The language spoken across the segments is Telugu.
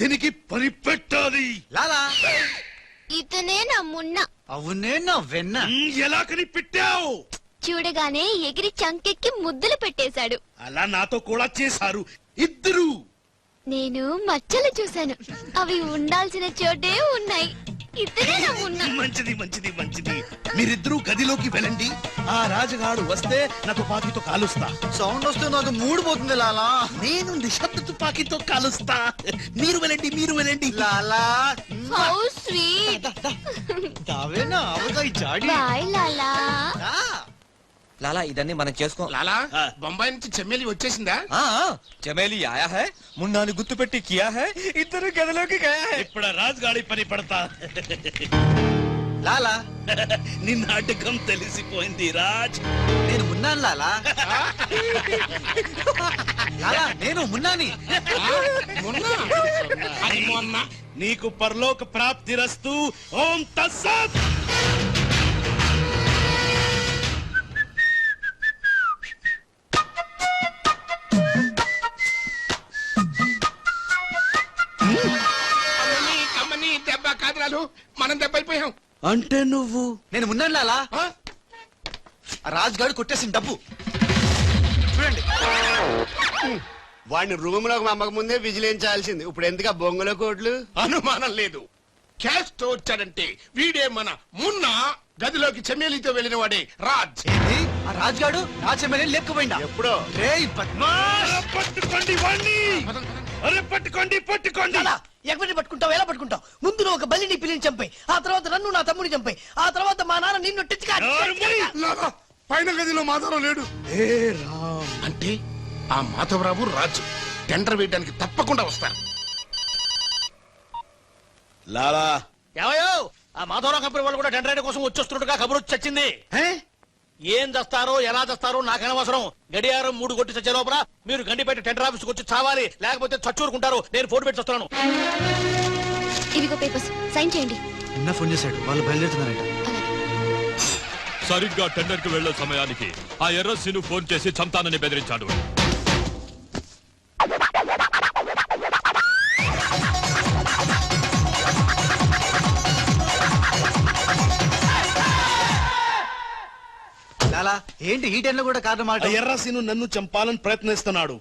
దీనికి పని పెట్టాలి. లాలా ఇతనే నా మున్న. అవునే నా వెన్న. ఎలా కనిపెట్టావు? చూడగానే ఎగిరి చంకెక్కి ముద్దులు పెట్టేశాడు. అలా నాతో కూడా చేశారు ఇద్దరు. నేను మచ్చలు చూశాను, అవి ఉండాల్సిన చోటే ఉన్నాయి. ఇతనే నా మున్న. మంచిది మంచిది మంచిది. మీరిద్దరూ గదిలోకి వెళ్ళండి. ఆ రాజుగాడు వస్తే నా తుపాకీతో కాలుస్తా. సౌండ్ వస్తే నాకు మూడు పోతుంది లాలా. నేను నిశ్శబ్ద తుపాకీతో కాలుస్తా. మీరు వెళ్ళండి మీరు వెళ్ళండి. లాలా హౌ స్వీట్. దావేనా అవగాయి జాడి. బాయ్ లాలా. లాలా ఇదన్నీ మనం చేసుకో. లాలా బొంబాయి నుంచి చెమ్మేలి వచ్చేసిందా? చమేలి ఆయా హై, మున్నాని గుర్తు పెట్టి కియా హై, ఇద్దరు గదిలోకి గయా హై. ఇప్పుడు రాజుగాడి పని పడతా. లాలా నీ నాటకం తెలిసిపోయింది రాజ్. నేను మున్నాను లాలా. లాలా నేను మున్నాని. అది మొన్న నీకు పరలోక ప్రాప్తి రస్తు. ఓం తస్సత్. అమ్మని దెబ్బ కాదురాలు, మనం దెబ్బ అయిపోయాం. అంటే నువ్వు? నేను మున్నాను లాలా. రాజ్ గారు కొట్టేసిన డబ్బు చూడండి. వాడిని రూమ్ లోకి అమ్మక ముందే విజిలించాల్సింది. ఇప్పుడు ఎందుకు ఆ బొంగుల కోట్లు? అనుమానం లేదు, క్యాష్ తో వచ్చాడంటే వీడే మన మున్న. గదిలోకి చెమ్మేలితో వెళ్ళిన వాడే రాజ్. ఏంటి ఆ రాజ్ గారు రాజ్ ఎమ్మెల్యే లేకపోయిందా? ఎప్పుడో. రేయ్ బద్మాష్. పట్టుకోండి వాణ్ణి. అరే పట్టుకోండి పట్టుకోండి. ఎవరిని పట్టుకుంటావు, ఎలా పట్టుకుంటావు? ముందు నువ్వు ఒక బలిని పిల్లిని చంపాయి, ఆ తర్వాత నన్ను నా తమ్ముని చంపాయి, ఆ తర్వాత మా నాన్న నిన్ను లాలా, పైన గదిలో మాధవరావు లేడు. ఏ రామ్. అంటే ఆ మాధవరావు రాజు టెండర్ వేయడానికి తప్పకుండా వస్తారు. లాలా ఏవయో ఆ మాధవరావు కంపెనీ వాళ్ళు కూడా టెండర్ కోసం వచ్చేస్తున్నట్టుగా కబురు వచ్చి చచ్చింది. ఏం చేస్తారో ఎలా చేస్తారో నాకు అనవసరం. గడియారం 3 కొట్టి చచ్చే లోపల మీరు గండిపేట టెండర్ ఆఫీస్కి వచ్చి చావాలి, లేకపోతే చచ్చూరుకుంటారు. నేను ఫోన్ పెట్టి వస్తున్నాను. ఇవిగో పేపర్స్, సైన్ చేయండి. నిన్న ఫోన్ చేశాడు, వాళ్ళు బయలుదేరుతున్నారట. సరిగ్గా టెండర్ కి వెళ్లే సమయానికి ఆ ఎర్రస్సీను ఫోన్ చేసి చంతానని బెదిరించాడు. లాలా ఏంటి ఈ టైంలో కూడా కారణం మాట? ఎర్రసీను నన్ను చంపాలని ప్రయత్నిస్తున్నాడు.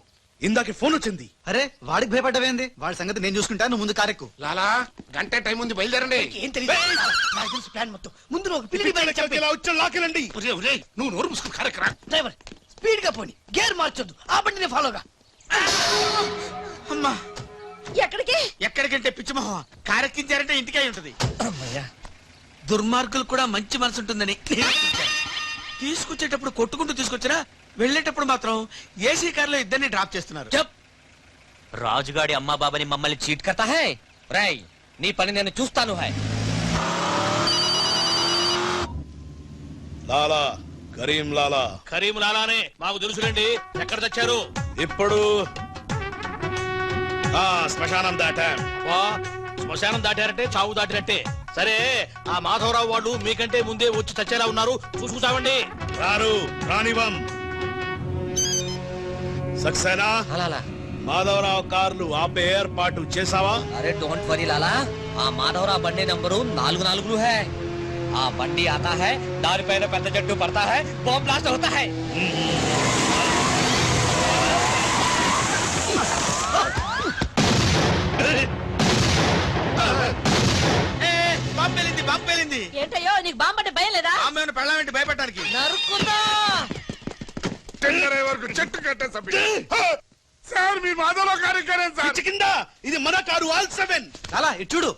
ఇందాక ఫోన్ వచ్చింది. అరే వాడికి భయపడ్డవేంది? వాడి సంగతి నేను చూసుకుంటా, నువ్వు ముందు కారెక్కు. లాలా గంట టైం ఉంది, బయలుదేరండి. ఏం తెలియదు, నాకు తెలుసు ప్లాన్ మొత్తం. ముందు నువ్వు ఒక పిల్లిని బయటకు చంపేయ్. ఇలా వచ్చి లాకెళ్ళండి. నువ్వు నోరు ముసుకుని కారెక్కరా. డ్రైవర్ స్పీడ్ గా పోని, గేర్ మార్చొద్దు, ఆ బండిని ఫాలోగా. అమ్మా ఎక్కడికి? ఎక్కడికంటే పిచ్చిమోహ కారెక్కించారంటే ఇంటికై ఉంటది. దుర్మార్గులు కూడా మంచి మనసు ఉంటుందని తీసుకొచ్చేటప్పుడు కొట్టుకుంటూ తీసుకొచ్చినా వెళ్ళేటప్పుడు మాత్రం ఏసీ కారులో ఇద్దరిని డ్రాప్ చేస్తున్నారు. రాజుగాడి అమ్మా బాబాని మమ్మల్ని చీట్ కర్తా హై. రై నీ పని నేను చూస్తాను హై. లాలా కరీం లాలా. కరీం లాలానే మాకు తెలుసులేండి. ఎక్కడ తెచ్చారు? ఇప్పుడు శ్మశానం దాటాం. శ్మశానం దాటారంటే చావు దాటినట్టే. సరే ఆ మాధవరావు వాళ్ళు మీకంటే ముందే వచ్చి చచ్చేలా ఉన్నారు, చూసుకుంటామండి. రారు రానివం. సక్సేనా లాలా మాధవరావు కార్లు ఆపే ఏర్పాటు చేసావా? అరే డోంట్ వరీ లాలా, ఆ మాధవరావు బండి నంబరు 44 హై. ఆ బండి ఆతా హై, దానిపైన పెద్ద జట్టు పడతా హై, బాంబ్ బ్లాస్ట్ అవుతా హై. బాంబేలింది. ఏంటయ్యో నీకు బాంబు అంటే భయం లేదా? ఆమెను పెళ్ళామేంటి భయపెట్టడానికి? నరుకుతా. టెండర్ అయ్యే వరకు చెట్టు కట్టేసా. సార్ మీ మాధవరావు కార్యక్రమం సార్. కింద ఇది మన కారు ఆల్ 7. లాలా ఇటు చూడు,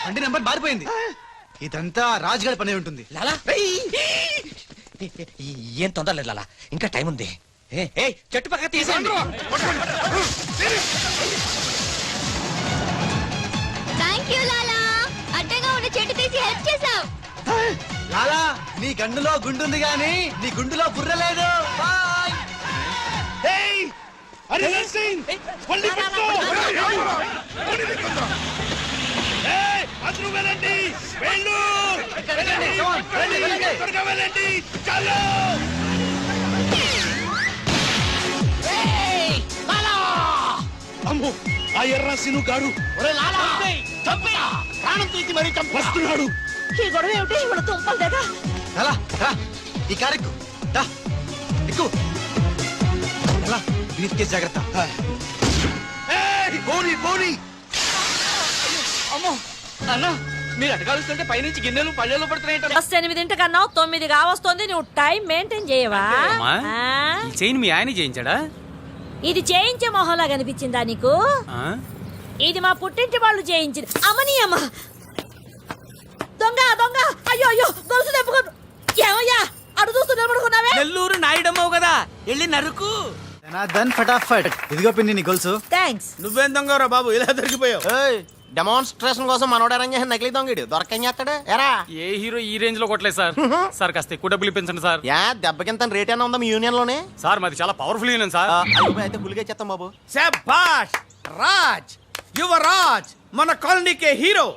బండి నెంబర్ మారిపోయింది. ఇదంతా రాజుగారి పని ఉంటుంది. లాలా ఏం తొందర లేదు లాలా, ఇంకా టైం ఉంది. చెట్టు పక్క తీసేయండి. థ్యాంక్ యూ లాలా, అడ్డగా ఉన్న చెట్టు తీసి హెల్ప్ చేసావు. లాలా నీ గండులో గుండుంది గాని నీ గుండులో బుర్ర లేదు. బాయ్. అరే సింగ్ బండి పట్టుకో. అందరూ వెళ్ళండి, వెళ్ళు త్వరగా వెళ్ళండి. చలో అమ్మో ఆ ఎర్ర సిను గాడు ఒరే లాలా ప్రాణం తీసి మరీ చంపు వస్తున్నాడు. ఈ గొడవ ఏమిటి ఇవాళ తుంపలు దగ్గర అలా రా ఈ కారు ఎక్కు దా ఎక్కు అలా బ్రీఫ్ కేస్ జాగ్రత్త ఏయ్, పోనీ పోనీ. అమ్మో అన్న మీరు అటకాలుస్తుంటే పైనుంచి గిన్నెలు పళ్ళెలు పడుతున్నాయి. బస్ 8 కన్నా 9 కావస్తుంది. నువ్వు టైం మెయింటైన్ చేయవా? అమ్మా. ఆ? ఈ చైన్ మీ ఆయన చేయించాడా? ఇది చేయించే మొహంలా కనిపించిందా నీకు? ఆ? ఇది మా పుట్టింటి వాళ్ళు చేయించింది. అమ్మని అమ్మ దొంగ దొంగ అయ్యో అయ్యో గొలుసు తెప్పుకో. ఏమయ్యా అడు చూస్తూ నిలబడుకున్నావే? నెల్లూరు నాయుడమ్మవు కదా, వెళ్ళి నరుకు. దన్ ఫటాఫట్ ఇదిగో పిన్ని నీ గొలుసు. థ్యాంక్స్. నువ్వేం దొంగరా బాబు ఇలా దొరికిపోయావు? డెమాన్స్ట్రేషన్ కోసం మనోడు అరేంజ్ చేసిన నకిలీ దొంగడు దొరకని చేస్తాడు ఎరా ఏ హీరో ఈ రేంజ్ లో కొట్టలేదు సార్. సార్ కాస్త ఎక్కువ డబ్బులు ఇప్పించండి సార్. యా దెబ్బకింత రేట్ అయినా ఉందా మీ యూనియన్ లోనే? సార్ మాది చాలా పవర్ఫుల్ యూనియన్ సార్. అయితే గులిగా చేస్తాం బాబు. శభాష్ రాజ్ యువరాజ్ మన కాలనీకే హీరో.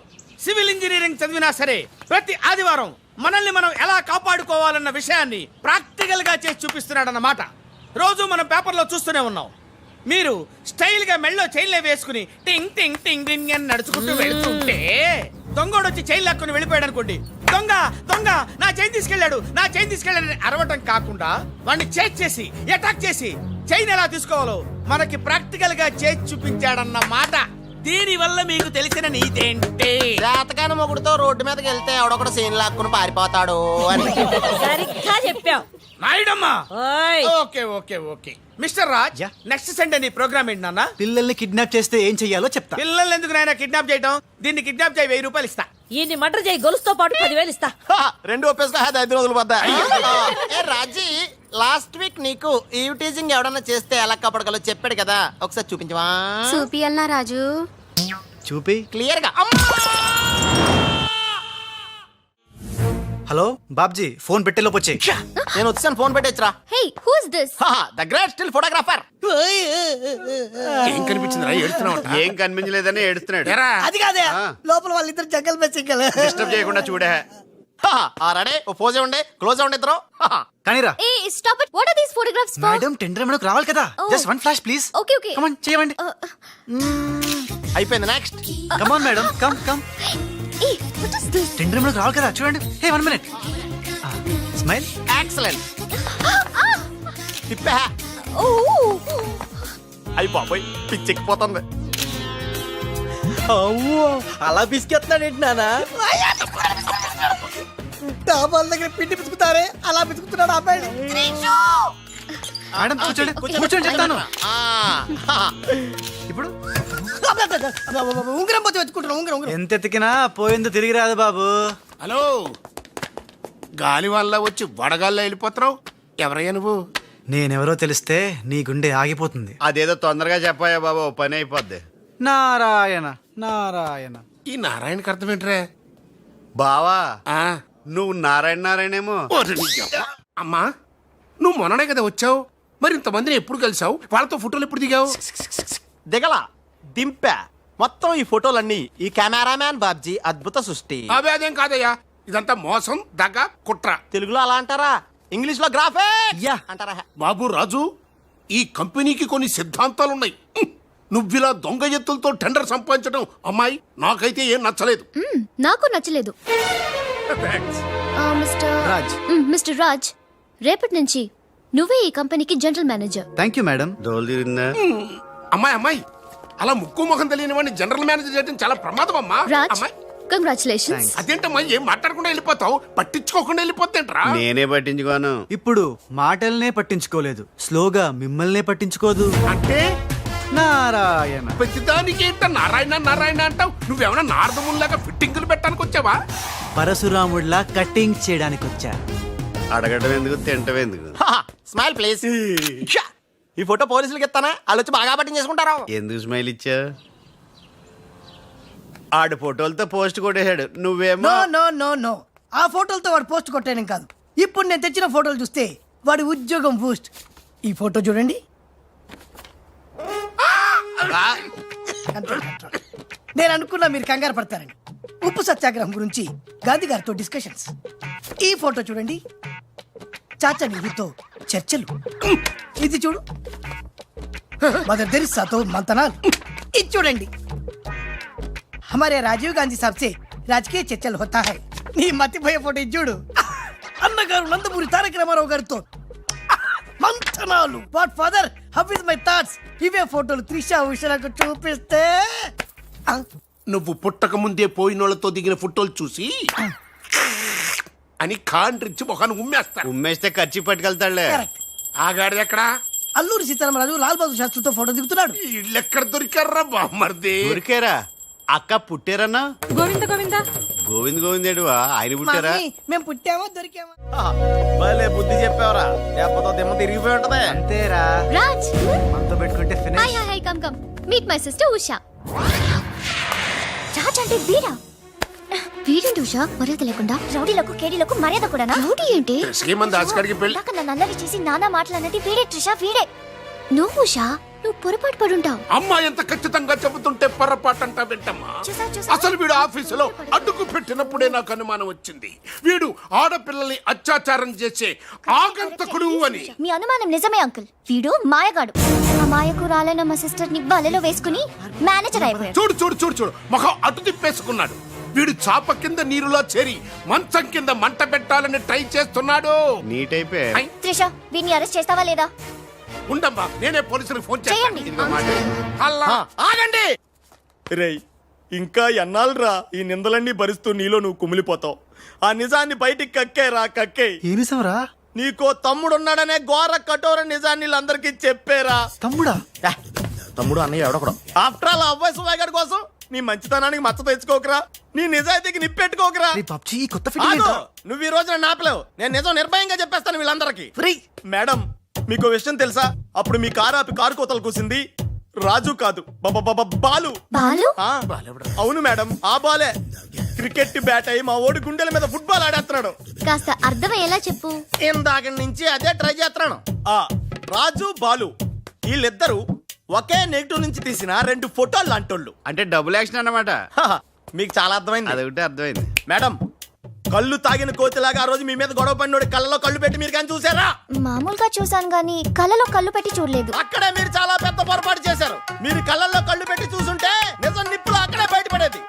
సివిల్ ఇంజనీరింగ్ చదివినా సరే ప్రతి ఆదివారం మనల్ని మనం ఎలా కాపాడుకోవాలన్న విషయాన్ని ప్రాక్టికల్ గా చేసి చూపిస్తున్నాడన్నమాట. రోజు మనం పేపర్లో చూస్తూనే ఉన్నాం. మీరు స్టైల్ గా మెళ్ళో చైన్లే వేసుకుని టింగ్ టింగ్ టింగ్ టింగ్ అని నడుచుకుంటూ వెళ్తుంటే దొంగోడు వచ్చి చైన్ లాక్కుని వెళ్ళిపోయాడు అనుకోండి. దొంగ దొంగ నా చైన్ తీసుకెళ్ళాడు నా చైన్ తీసుకెళ్ళాడని అరవటం కాకుండా వాడిని చేజ్ చేసి అటాక్ చేసి చైన్ ఎలా తీసుకోవాలో మనకి ప్రాక్టికల్ గా చేసి చూపించాడన్న మాట. దీని వల్ల మీకు తెలిసిన నీదేంటి? జాతకాన మొగుడుతో రోడ్డు మీదకి వెళ్తే ఎవడొకడు సీన్ లాక్కుని పారిపోతాడు అని. సరిగ్గా చెప్పావు నాయుడమ్మా. ఓయ్ okay okay okay mister Raj, next Sunday నీ ప్రోగ్రామ్ ఏంటి నాన్న? పిల్లల్ని కిడ్నాప్ చేస్తే ఏం చెయ్యాలో చెప్తా. పిల్లల్ని ఎందుకు నాయన కిడ్నాప్ చేయడం? దీన్ని కిడ్నాప్ చేయి 1000 రూపాయలు ఇస్తా. ఈయన్ని మర్డర్ చేయి గొలుసుతో పాటు 10,000 ఇస్తా. రెండు ఒప్పేసుకో 5 రోజులు పోతా. ఏ రాజీ, లాస్ట్ వీక్ నీకు ఈవ్ టీజింగ్ ఎవడన్నా చేస్తే ఎలా కాపాడగలో చెప్పాడు కదా, ఒకసారి చూపించవా? చూపియల్నా రాజు? చూపి క్లియర్ గా. హలో బాబ్జీ, ఫోన్ పెట్టేలోపు వచ్చే. నేను వచ్చాను, ఫోన్ పెట్టేచ్చరా. Hey who's this? The great still photographer. ఏం కనిపించింది ఏడుస్తున్నావు? ఏం కనిపించలేదని ఏడుస్తున్నాడు. అది కాదే లోపల వాళ్ళిద్దరు జంగల్ మెస్సింగల్. డిస్టర్బ్ చేయకుండా చూడే. రెడీ, ఓ పోజే ఉండే, క్లోజ్ ఉండే ఇద్దరు. కానీరా ఏ stop it. What are these photographs for? Madam tender మనకు రావాలి కదా. Just one flash please. Okay okay. Come on చేయండి. అయిపోయింది, next. Come on madam, come come. ఏ వాట్ ఇస్ దిస్? టెండర్ మనకు రావాలి కదా, చూడండి. Hey 1 minute. స్మైల్. ఎక్సలెంట్. తిప్పా. ఓ అయ్యి బాబోయ్, పిచ్చెక్కిపోతుంది. అవ్వో అలా బిస్కెత్తాడు ఏంటి నానా? డాబాల దగ్గర పిండి పిసుకుతారే అలా పిసుకుతున్నాడు అబ్బాయి. మేడం కూర్చోండి కూర్చోండి చెప్తాను. ఇప్పుడు ఉంగరం పోతే వెతుకుంటున్నా. ఉంగరం ఎంత ఎతికినా పోయిందో తిరిగి రాదు బాబు. హలో, గాలి వల్ల వచ్చి వడగాల్లో వెళ్ళిపోతున్నావు. ఎవరయ్యా నువ్వు? నేనెవరో తెలిస్తే నీ గుండె ఆగిపోతుంది. అదేదో తొందరగా చెప్పాయా బాబా, ఓ పని అయిపోద్ది. నారాయణ నారాయణ. ఈ నారాయణకి అర్థం ఏంట్రా? బావా ఆ, నువ్వు నారాయణ నారాయణేమో. ఓరి నీ యవ్వ. అమ్మా, నువ్వు మొన్ననే కదా వచ్చావు, మరి ఇంతమందిని ఎప్పుడు కలిసావు? వాళ్ళతో ఫోటోలు ఎప్పుడు దిగావు? దిగల దింపా. మొత్తం ఈ ఫోటోలన్నీ ఈ కెమెరామ్యాన్ బాబ్జీ అద్భుత సృష్టి. అవే అదేం కాదయ్యా, ఇదంతా మోసం దగ్గ కుట్ర. తెలుగులో అలా అంటారా, ఇంగ్లీష్ లో గ్రాఫే అంటారా? బాబు రాజు, ఈ కంపెనీకి కొన్ని సిద్ధాంతాలున్నాయి. నువ్విలా దొంగ ఎత్తులతో టెండర్ సంపాదించడం అమ్మాయి నాకైతే ఏం నచ్చలేదు. నాకు నచ్చలేదు. మిస్టర్ రాజ్, రేపటి నుంచి నువ్వే ఈ కంపెనీకి general manager. Thank you madam. దోలు తిరిందా? అమ్మాయి అలా ముక్కు ముఖం తెలియని వాడిని జనరల్ మేనేజర్ చేయడం చాలా ప్రమాదం అమ్మా. రాజ్, అమ్మాయి కంగ్రాచులేషన్స్. అదేంటమ్మా, ఏం మాట్లాడకుండా వెళ్ళిపోతావు? పట్టించుకోకుండా వెళ్ళిపోతేంట్రా? నేనే పట్టించుకోను. ఇప్పుడు మాటల్నే పట్టించుకోలేదు, స్లోగా మిమ్మల్నే పట్టించుకోదు. అంటే నారాయణ. ప్రతిదానికి ఏంట నారాయణ నారాయణ అంటావు? నువ్వేమన్నా నారదముల్లాగా ఫిట్టింగులు పెట్టడానికి వచ్చావా? పరశురాముడిలా కటింగ్ చేయడానికి వచ్చా. అడగడం ఎందుకు, తింటం ఎందుకు? Smile please. ఈ ఫోటో పోలీసులకి ఇస్తానా, వాళ్ళు వచ్చి బాగా పట్టింగ్ చేసుకుంటారు. ఎందుకు స్మైల్ ఇచ్చా? ఆడు ఫోటోలతో పోస్ట్ కొట్టేశాడు, నువ్వేమో. నో నో నో నో, ఆ ఫోటోలతో వాడు పోస్ట్ కొట్టాను కాదు. ఇప్పుడు నేను తెచ్చిన ఫోటోలు చూస్తే వాడి ఉద్యోగం బూస్ట్. ఈ ఫోటో చూడండి. నేను అనుకున్నా మీరు కంగారు పడతారని. ఉప్పు సత్యాగ్రహం గురించి గాంధీ గారితో డిస్కషన్స్. ఈ ఫోటో చూడండి, చాచా నెహ్రూతో చర్చలు. ఇది చూడు, మదర్ తెరిసాతో మంతనాలు. ఇది చూడండి. हमारे राजीव गांधी साहब से రాజకీయ చర్చలు होता है. నీ మతిపోయే ఫోటో ఇది చూడు. అన్నగారు నందమూరి తారక రామారావు గారితో మంతనాలు. What father, how is my thoughts? ఇవే ఫోటోలు త్రిషా ఉషలకు చూపిస్తే నువ్వు పుట్టక ముందే పోయినోళ్లతో దిగిన ఫోటోలు చూసి అని కాండ్రించి మొహాన్ని ఉమ్మేస్తా. ఉమ్మేస్తే ఖర్చు పట్టుకెళ్తాడులే. కరెక్ట్. ఆగాడు ఎక్కడా? అల్లూరి సీతారామరాజు లాల్ బహదూర్ శాస్త్రితో ఫోటో దిగుతున్నాడు. వీళ్ళెక్కడ దొరికారా బామ్మర్ది? ఊరికేరా అక్క పుట్టారన్నా? గోవింద గోవింద గోవింద్ గోవిందేడువా ఆయన పుట్టారా? మమ్మీ, మేము పుట్టామా దొరికామా? భలే బుద్ధి చెప్పావరా, లేకపోతే దిమ్మ తిరిగిపోయి ఉంటది. అంతేరా, రాజ్, మనతో పెట్టుకుంటే hi hi hi, come come meet my sister Usha. Raj అంటే వీరా? వీరేంటి ఉషా మర్యాద లేకుండా? రౌడీలకు కేడీలకు మర్యాద కూడానా? రౌడీ ఏంటి? శ్రీమంత్ దాస్కడికి పెళ్లి. ఇందాక నన్ను అల్లరి చేసి నానా మాటలన్నది వీడే ట్రిషా, వీడే. నువ్వు ఉషా, నువ్వు పొరపాటు పడుంటావు. అమ్మా ఎంత ఖచ్చితంగా చెబుతుంటే పొరపాటంట వింటమ్మా. అసలు వీడు ఆఫీసులో అడ్డుకు పెట్టినప్పుడే నాకు అనుమానం వచ్చింది. వీడు ఆడపిల్లల్ని అత్యాచారం చేసే ఆగంతకుడు అని. మీ అనుమానం నిజమే అంకుల్. వీడు మాయగాడు. ఆ మాయకు రాలైన మా సిస్టర్ ని వలలో వేసుకుని మేనేజర్ అయిపోయాడు. చూడు చూడు చూడు చూడు, మొహం అటు తిప్పేసుకున్నాడు. వీడు చాప కింద నీరులో చేరి మంచం కింద మంట పెట్టాలని ట్రై చేస్తున్నాడు. నీట్ అయిపోయి ఐ, త్రిష, వీడిని అరెస్ట్ చేస్తావా లేదా? ఉండమ్మా, నేనే పోలీసులకు ఫోన్ చేయండి. చేస్తాను. హల్లా. ఆగండి. రేయ్, ఇంకా ఎన్నాళ్ళరా ఈ నిందలన్నీ భరిస్తూ నీలో నువ్వు కుమిలిపోతావు. ఆ నిజాన్ని బయటికి కక్కేరా, కక్కే. ఏ నిజంరా? నీకో తమ్ముడున్నాడనే ఘోర కఠోర నిజాన్ని వీళ్ళందరికీ చెప్పేరా. తమ్ముడా? తమ్ముడు అన్నయ్య ఎవడొకడు. ఆఫ్టర్ ఆల్ అవ్వాయి సువాగడ్ కోసం నీ మంచితనానికి మచ్చ తెచ్చుకోకరా, నీ నిజాయితీకి నిప్పెట్టుకోకరా. పబ్జీ కొత్త ఆగు, నువ్వు ఈ రోజున నాపలేవు. నేను నిజం నిర్భయంగా చెప్పేస్తాను వీళ్ళందరికీ. మేడం, మీకు విషయం తెలుసా? అప్పుడు మీ కారు ఆపి కారు కోతలు కూసింది రాజు కాదు, బాలు. బాలు? ఆ, అవును మేడం, ఆ బాలే క్రికెట్ బ్యాట్ అయి మా ఓడి గుండెల మీద ఫుట్బాల్ ఆడేస్తున్నాడు. కాస్త అర్థమయ్యేలా చెప్పు. ఇందాక నుంచి అదే ట్రై చేస్తున్నాను. ఆ రాజు బాలు వీళ్ళిద్దరూ ఒకే నెగిటివ్ నుంచి తీసిన రెండు ఫోటోలు లాంటోళ్ళు. అంటే డబుల్ యాక్షన్ అన్నమాట. హహ, మీకు చాలా అర్థమైంది. అదొకటి అర్థమైంది. మేడం, కళ్ళు తాగిన కోతిలాగా ఆ రోజు మీ మీద గొడవ పడినోడి కళ్ళలో కళ్ళు పెట్టి మీరు కానీ చూసారా? మామూలుగా చూసాను గానీ కళ్ళలో కళ్ళు పెట్టి చూడలేదు. అక్కడే మీరు చాలా పెద్ద పొరపాటు చేశారు. మీరు కళ్ళల్లో కళ్ళు పెట్టి చూసుంటే నిజం నిప్పులు అక్కడే బయటపడేది.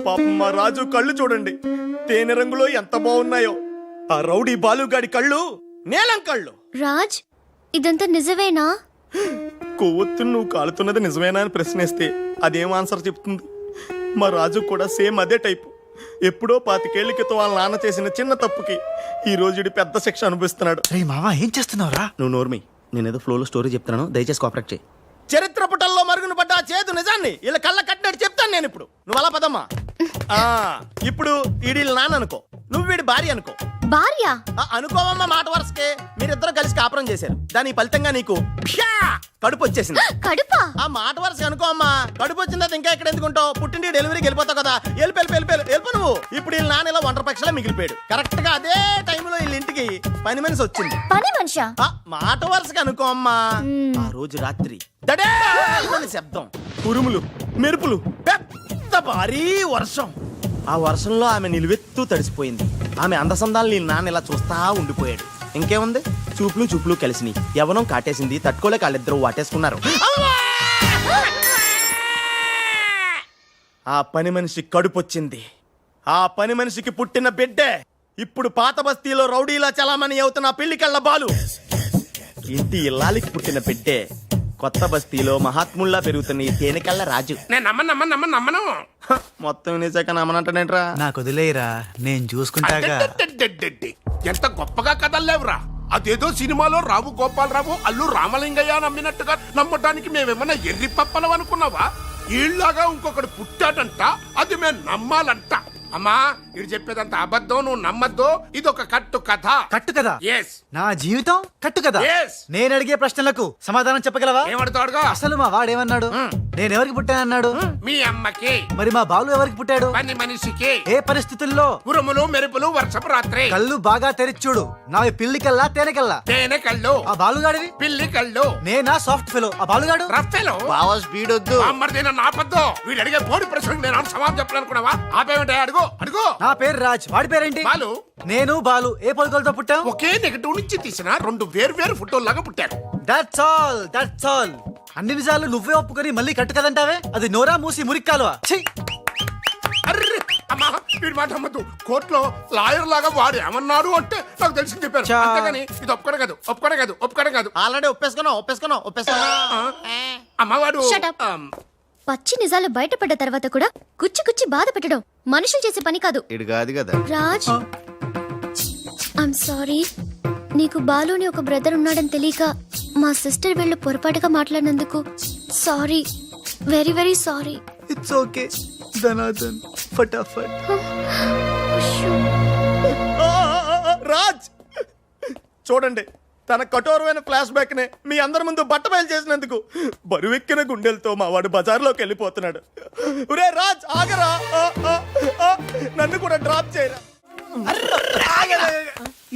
పాపం మా రాజు కళ్ళు చూడండి, తేనె రంగులో ఎంత బాగున్నాయో. ఆ రౌడీ బాలుగాడి కళ్ళు నీలం కళ్ళు. రాజ్, ఇదంతా నిజమేనా? కొవ్వొత్తు నువ్వు కాలుతున్నది నిజమేనా అని ప్రశ్నిస్తే అదేం ఆన్సర్ చెప్తుంది? మా రాజు కూడా సేమ్ అదే టైపు. ఎప్పుడో 25 ఏళ్ల క్రితం వాళ్ళ నాన్న చేసిన చిన్న తప్పుకి ఈ రోజు ఈడు పెద్ద శిక్ష అనుభవిస్తున్నాడు. మావా ఏం చేస్తున్నావురా? నువ్వు నోర్మి, నేనేదో ఫ్లోలో స్టోరీ చెప్తున్నాను, దయచేసి కోఆపరేట్ చేయి. చరిత్ర పుటల్లో మరుగున పడ్డ ఆ చేదు నిజాన్ని ఇలా కళ్ళ కట్టినట్టు చెప్తాను నేను ఇప్పుడు. నువ్వు అలా పదమ్మా. ఇప్పుడు ఈడి నాన్న అనుకో, నువ్వు వీడి భార్య అనుకో. భార్య? అనుకోవమ్మా, మాట వరుసకే మీరిద్దరు కలిసి కాపురం చేశారు. దాని ఫలితంగా నీకు కడుపు వచ్చేసింది. కడుపా? ఆ మాట వరుస అనుకో అమ్మా. కడుపు వచ్చిన తర్వాత ఇంకా ఎక్కడ ఎందుకుంటావు? పుట్టింటి డెలివరీకి వెళ్ళిపోతావు కదా. వెళ్ళిపో నువ్వు. ఇప్పుడు వీళ్ళ నాన్న ఇలా 100 పక్షలా మిగిలిపోయాడు. కరెక్ట్ గా అదే టైంలో వీళ్ళ ఇంటికి పని మనిషి వచ్చింది. పని మనిషా? మాట వరుసగా అనుకో అమ్మా. ఆ రోజు రాత్రి దడే శబ్దం, ఉరుములు, మెరుపులు, పెద్ద భారీ వర్షం. ఆ వర్షంలో ఆమె నిలువెత్తు తడిసిపోయింది. ఆమె అందసందాలు నీ నాన్న ఇలా చూస్తా ఉండిపోయాడు. ఇంకేముంది, చూపులు కలిసిని యవనం కాటేసింది. తట్టుకోలేక వాళ్ళిద్దరూ వాటేసుకున్నారు. ఆ పని మనిషి కడుపొచ్చింది. ఆ పని మనిషికి పుట్టిన బిడ్డే ఇప్పుడు పాత బస్తీలో రౌడీలా చలామణి అవుతున్న పెళ్లికళ్ళ బాలు. ఇంటి ఇల్లాలికి పుట్టిన బిడ్డే కొత్త బస్తీలో మహాత్ముల్లా పెరుగుతున్న ఈ తేనెకళ్ళ రాజు. నేను నమ్మను. మొత్తం వినేశాక నమ్మనంటానేట్రా? నాకు వదిలేయరా, నేను చూసుకుంటాగా. అడ్డడ్డడ్డడ్డడ్డి. ఎంత గొప్పగా కథలు లేవురా. అదేదో సినిమాలో రావు గోపాలరావు అల్లు రామలింగయ్య నమ్మినట్టుగా నమ్మటానికి మేమేమన్నా ఎర్రి పప్పలం అనుకున్నావా? ఈళ్ళలాగా ఇంకొకటి పుట్టాడంట, అది మేము నమ్మాలంట. అమ్మా, ఇది చెప్పేదంత అబద్ధం, నువ్వు నమ్మద్దు. ఇదొక కట్టు కథ. కట్టు కదా? Yes. నా జీవితం కట్టు కదా? Yes. నేను అడిగే ప్రశ్నలకు సమాధానం చెప్పగలవా? ఏమడతాడుగా? అసలు మా వాడేమన్నాడు? నేను ఎవరికి పుట్టానన్నాడు? మీ అమ్మకి. మరి మా బాలు ఎవరికి పుట్టాడు? పని మనిషికి. ఏ పరిస్థితుల్లో? ఉరుములు మెరుపులు వర్షపు రాత్రి. కళ్ళు బాగా తెరిచూడు. నావి పిల్లి కల్లా తేనె కల్లా? తేనె కళ్ళు. ఆ బాలుగాడివి? పిల్లి కళ్ళు. నేనా సాఫ్ట్ ఫెలో, ఆ బాలుగాడు రఫ్ ఫెలో. బావా స్పీడ్ వద్దు. అమ్మర్దైనా నాపద్దు. వీడు అడిగే పోటీ ప్రశ్నకు నేను సమాధానం చెప్పాలనుకున్నావా? ఆపేమంటే అడుగు. నా పేరు రాజ్, వాడి పేరేంటి? బాలు. నేను బాలు ఏ పొలకలతో పుట్టాం? ఒకే నెగటివ్ నుంచి తీసిన 2 వేర్వేరు ఫోటోల్లాగా పుట్టారు. That's all. అన్ని నిజాలు నువ్వే ఒప్పుకొని మళ్ళీ కట్టు కదంటావే అది నోరా మూసి మురిక్కాలువా అర్రే అమ్మా వీడి మాట అమ్మద్దు. కోర్టులో లాయర్ లాగా వాడు ఏమన్నాడు అంటే నాకు తెలిసి చెప్పారు. అంతేగాని ఇది ఒప్పుకోవడం కాదు. ఆల్రెడీ ఒప్పేసుకున్నావు అమ్మవాడు Shut up. పచ్చి నిజాలు బయటపడ్డ తర్వాత కూడా కుచ్చి కుచ్చి బాధ పెట్టడం మనుషులు చేసే పని కాదు. ఇడు కాదు కదా. Raj I'm sorry. నీకు బాలుని ఒక బ్రదర్ ఉన్నాడని తెలియక మా సిస్టర్ వీళ్ళు పొరపాటుగా మాట్లాడినందుకు sorry, very very sorry. It's okay ధనాధన్ ఫటాఫట్. రాజ్ చూడండి, తన కఠోరమైన ఫ్లాష్ బ్యాక్ నే మీ అందరి ముందు బట్టబయలు చేసినందుకు బరువెక్కిన గుండెలతో మా వాడు బజార్లోకి వెళ్ళిపోతున్నాడు. ఒరే రాజ్ ఆగరా, నన్ను కూడా డ్రాప్ చేయరా.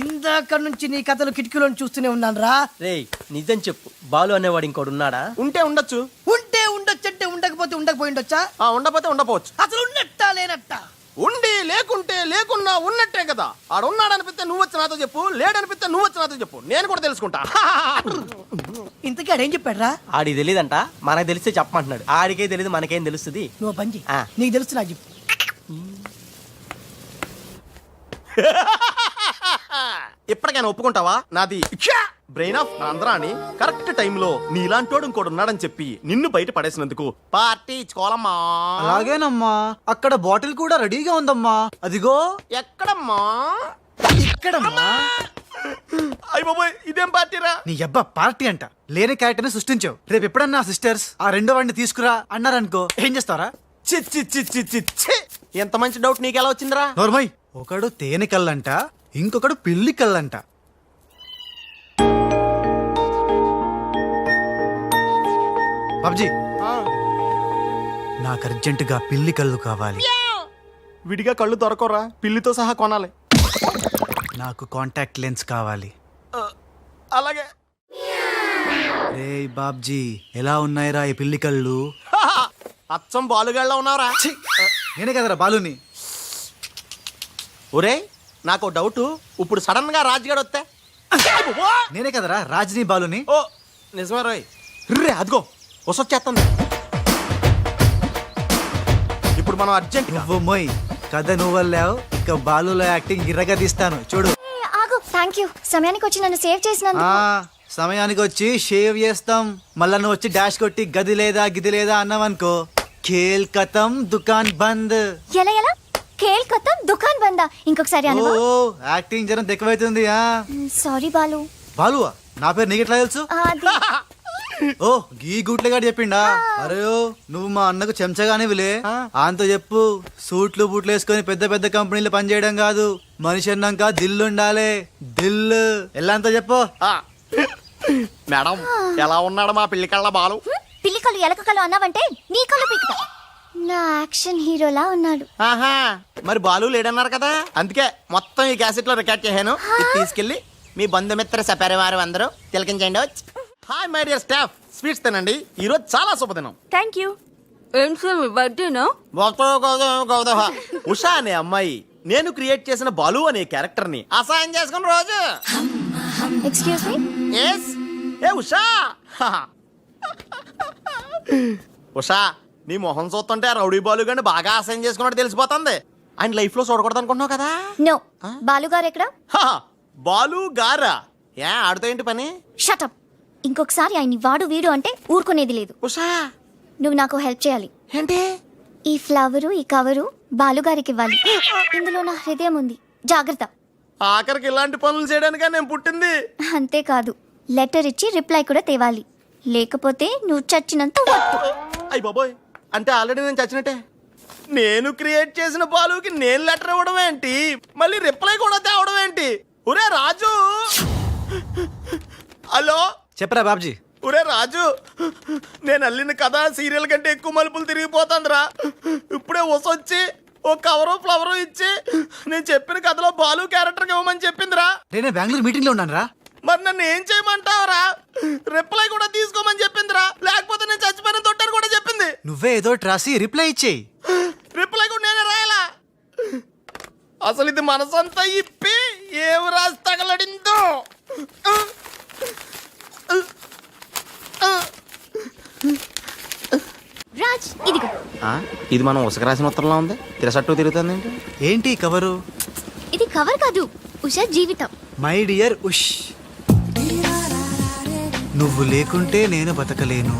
ఇందాక నుంచి నీ కథలు కిటికీలో చూస్తూనే ఉన్నాను రా. రేయ్ నిజం చెప్పు, బాలు అనేవాడు ఇంకోడు ఉన్నాడా? ఉంటే ఉండొచ్చు. ఉంటే ఉండొచ్చంటే ఉండకపోతే ఉండకపోయిండొచ్చా? ఉండపోతే ఉండపోవచ్చు. అసలు ఉన్నట్టా లేనట్టా? ఉండి లేకుంటే లేకున్నా ఉన్నట్టే కదా. ఆడున్నాడనిపిస్తే నువ్వు వచ్చి నాతో చెప్పు, లేడనిపిస్తే నువ్వు వచ్చి నాతో చెప్పు, నేను కూడా తెలుసుకుంటా. ఇంతకీ ఆడేం చెప్పాడు రా? ఆడికి తెలియదంట, మనకు తెలిస్తే చెప్పమంటున్నాడు. ఆడికే తెలియదు, మనకేం తెలుస్తుంది? నువ్వు పంచి నీకు తెలుసు నాకు చెప్పు. ఇప్పటికైనా ఒప్పుకుంటావా? నాది బ్రెయిన్ ఆఫ్ ఆంధ్రా అని కరెక్ట్ టైంలో నీలాంటోడు ఇంకోటి ఉన్నాడని చెప్పి నిన్ను బయట పడేసినందుకు పార్టీ ఇచ్చుకోవాలమ్మా. అలాగేనమ్మా, అక్కడ బాటిల్ కూడా రెడీగా ఉందమ్మా. అదిగో. ఎక్కడమ్మా? ఇక్కడమ్మా. అయ్య బాబోయ్, ఇదేం పార్టీరా? నీ అబ్బా పార్టీ అంట. లేని క్యారెక్టర్ సృష్టించావు. రేపు ఎప్పుడన్నా సిస్టర్స్ ఆ రెండో వాడిని తీసుకురా అన్నారనుకో, ఏం చేస్తారా? ఎంత మంచి డౌట్ నీకు ఎలా వచ్చిందిరా? నోర్మయ్, ఒకడు తేనె కళ్ళంట, ఇంకొకడు పిల్లి కళ్ళంట. బాబ్జీ, నాకు అర్జెంటుగా పిల్లి కళ్ళు కావాలి. విడిగా కళ్ళు దొరకరా, పిల్లితో సహా కొనాలి. నాకు కాంటాక్ట్ లెన్స్ కావాలి. అలాగే. రేయ్ బాబ్జీ, ఎలా ఉన్నాయిరా ఈ పిల్లి కళ్ళు? అచ్చం బాలుగాళ్ళ ఉన్నావురా. నేనే కదరా బాలుని. ఒరే నాకు డౌట్, ఇప్పుడు సడన్ గా రాజుగాడు వస్తే? నేనే కదరా రాజనీ బాలుని. ఓ నిజమే రోయ్. రే అదిగో వసొచ్చేస్తుంది. ఇప్పుడు మనం అర్జెంట్ నువ్వు మొయ్ కథ నువ్వెళ్ళావు, ఇక బాలులో యాక్టింగ్ గిర్రగా తీస్తాను చూడు. ఆగు, థ్యాంక్ యూ. సమయానికి వచ్చి నన్ను సేవ్ చేసినందుకు. సమయానికి వచ్చి షేవ్ చేస్తాం. మళ్ళా నువ్వు వచ్చి డాష్ కొట్టి గది లేదా గిది లేదా అన్నావనుకో, ఖేల్ కతం దుకాన్ బంద్. ఎలా ఎలా? ఖేల్ ఖతం దుకాన్ బందా? ఇంకొకసారి అనవా? ఓ యాక్టింగ్ జరం ఎక్కువైతుంది. సారీ బాలు. బాలువా? నా పేరు నీకెట్లా తెలుసు? అది ఓ గీ గుట్లగాడు చెప్పిండా? అరే నువ్వు మా అన్నకు చెంచగానే విలే. ఆయనతో చెప్పు, సూట్లు బూట్లు వేసుకొని పెద్ద పెద్ద కంపెనీలు పనిచేయడం కాదు, మనిషి అన్నాక దిల్లు ఉండాలి. దిల్లు ఎల్లంతో చెప్పు. మేడం ఎలా ఉన్నాడు మా పిల్లి కళ్ళ బాలు? పిల్లి కళ్ళు ఎలక కళ్ళు అన్నావంటే నీ కళ్ళు పీకుతా. నా యాక్షన్ హీరోలా ఉన్నాడు. ఆహా, మరి బాలు లేడన్నారు కదా, అందుకే మొత్తం ఈ క్యాసెట్ లో రికార్డ్ చేశాను. ఇది తీసుకెళ్లి మీ బంధుమిత్ర సపరివారు అందరూ తిలకించండి. Hi my dear staff, sweets తినండి, ఈ రోజు చాలా శుభదినం. Thank you. ఏం సార్ బర్త్డేనా? ఉషా అనే అమ్మాయి నేను క్రియేట్ చేసిన బాలు అనే క్యారెక్టర్ ని అసహాయం చేసుకున్న రోజు. Excuse me. ఎస్. ఏ ఉషా. ఉషా, నీ మొహం చూస్తుంటే రౌడీ బాలు గాని బాగా అసహాయం చేసుకున్నట్టు తెలిసిపోతుంది. ఆయన లైఫ్ లో చూడకూడదు అనుకుంటున్నావు కదా? నో. బాలు గారు ఎక్కడ? బాలు గారా? ఏ ఆడుతో ఏంటి పని? షటప్. ఇంకొకసారి ఆయన్ని వాడు వీడు అంటే ఊరుకునేది లేదు. ఉషా, నువ్వు నాకు హెల్ప్ చేయాలి. ఏంటి? ఈ ఫ్లవరు ఈ కవరు బాలుగారికి ఇవ్వాలి. ఇందులో నా హృదయం ఉంది, జాగ్రత్త. ఆఖరికి ఇలాంటి పనులు చేయడానికే నేను పుట్టింది. అంతేకాదు, లెటర్ ఇచ్చి రిప్లై కూడా తేవాలి, లేకపోతే నువ్వు చచ్చినంత వట్టు. అయ్య బాబోయ్, అంటే ఆల్రెడీ నేను చచ్చినట్టే. నేను క్రియేట్ చేసిన బాలుకి నేను లెటర్ ఇవ్వడం ఏంటి, మళ్ళీ రిప్లై కూడా తేవడం ఏంటి? ఒరే రాజు. హలో చెప్పరా బాబ్జీ. ఒరే రాజు, నేను అల్లిన కథ సీరియల్ కంటే ఎక్కువ మలుపులు తిరిగిపోతుందిరా. ఇప్పుడే వసొచ్చి ఓ కవరు ఫ్లవరు ఇచ్చి నేను చెప్పిన కథలో బాలు క్యారెక్టర్ ఇవ్వమని చెప్పిందిరా. నేను బెంగళూరు మీటింగ్ లో ఉన్నాను రా. మరి నన్ను ఏం చేయమంటావురా? రిప్లై కూడా తీసుకోమని చెప్పిందిరా, లేకపోతే నేను చచ్చిపోయిన తొట్టని కూడా చెప్పింది. నువ్వే ఏదో రాసి రిప్లై ఇచ్చేయి. రిప్లై కూడా నేనే రాయాలా? అసలు ఇది మనసంతా ఇప్పి ఏం రాసి తగలడిందో. రాజ్ ఇదిగో. ఇది మనం ఉసక రాసిన ఉత్తరంలో ఉంది. తిరసట్టు తిరుగుతుంది ఏంటి? ఏంటి కవరు? ఇది కవర్ కాదు, ఉషా జీవితం. మై డియర్ ఉష్, నువ్వు లేకుంటే నేను బతకలేను.